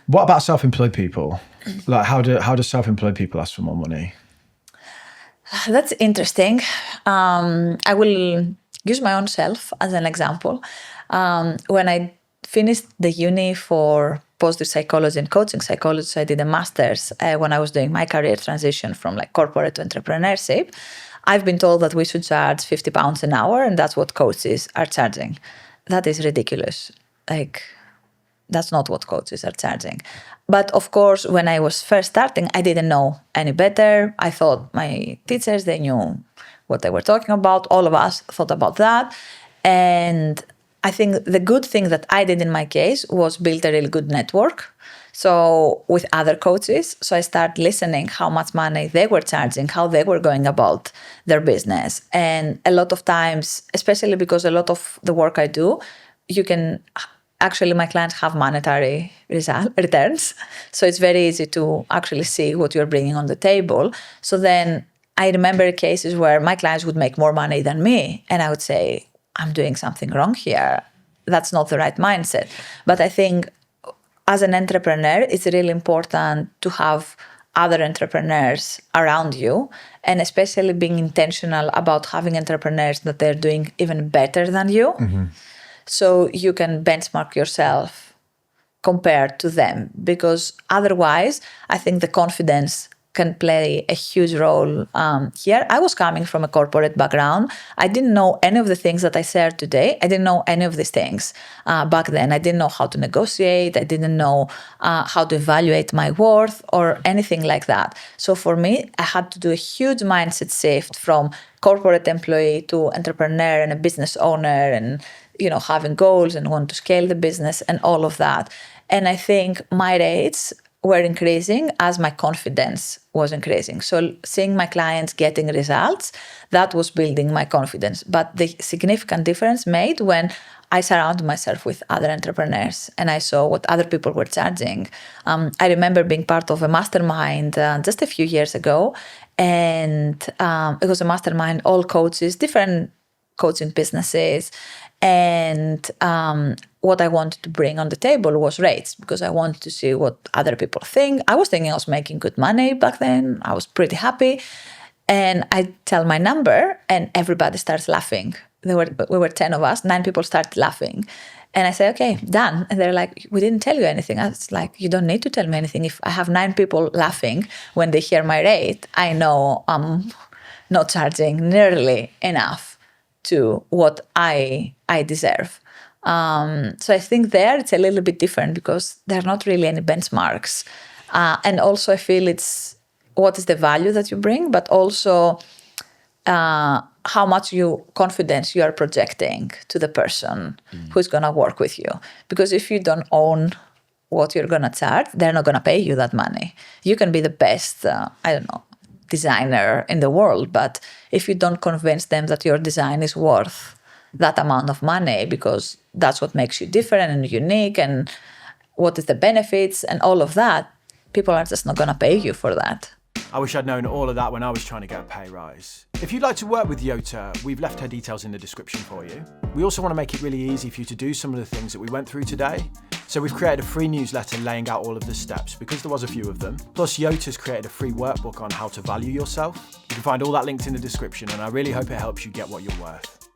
What about self-employed people? Like how do self-employed people ask for more money? That's interesting. I will use my own self as an example. When I finished the uni for positive psychology and coaching psychology, so I did a master's when I was doing my career transition from like corporate to entrepreneurship. I've been told that we should charge £50 an hour, and that's what coaches are charging. That is ridiculous. Like, that's not what coaches are charging. But of course, when I was first starting, I didn't know any better. I thought my teachers, they knew what they were talking about. All of us thought about that. And I think the good thing that I did in my case was build a really good network. So with other coaches, so I started listening how much money they were charging, how they were going about their business. And a lot of times, especially because a lot of the work I do, you can actually, my clients have monetary returns. So it's very easy to actually see what you're bringing on the table. So then I remember cases where my clients would make more money than me. And I would say, I'm doing something wrong here. That's not the right mindset. But I think as an entrepreneur, it's really important to have other entrepreneurs around you, and especially being intentional about having entrepreneurs that they're doing even better than you. Mm-hmm. So you can benchmark yourself compared to them, because otherwise, I think the confidence can play a huge role here. I was coming from a corporate background. I didn't know any of the things that I shared today. I didn't know any of these things back then. I didn't know how to negotiate. I didn't know how to evaluate my worth or anything like that. So for me, I had to do a huge mindset shift from corporate employee to entrepreneur and a business owner, and having goals and want to scale the business and all of that. And I think my rates were increasing as my confidence was increasing. So seeing my clients getting results, that was building my confidence. But the significant difference made when I surrounded myself with other entrepreneurs and I saw what other people were charging. I remember being part of a mastermind just a few years ago, and it was a mastermind, all coaches, different coaching businesses. And what I wanted to bring on the table was rates, because I wanted to see what other people think. I was thinking I was making good money back then. I was pretty happy. And I tell my number and everybody starts laughing. We were 10 of us, 9 people started laughing. And I say, okay, done. And they're like, we didn't tell you anything. I was like, you don't need to tell me anything. If I have 9 people laughing when they hear my rate, I know I'm not charging nearly enough to what I deserve. So I think there it's a little bit different because there are not really any benchmarks. And also I feel it's what is the value that you bring, but also how much confidence you are projecting to the person who's going to work with you. Because if you don't own what you're going to charge, they're not going to pay you that money. You can be the best, designer in the world, but if you don't convince them that your design is worth that amount of money, because that's what makes you different and unique and what is the benefits and all of that, people are just not going to pay you for that. I wish I'd known all of that when I was trying to get a pay rise. If you'd like to work with Yota, we've left her details in the description for you. We also want to make it really easy for you to do some of the things that we went through today. So we've created a free newsletter laying out all of the steps, because there was a few of them. Plus, Yota's created a free workbook on how to value yourself. You can find all that linked in the description, and I really hope it helps you get what you're worth.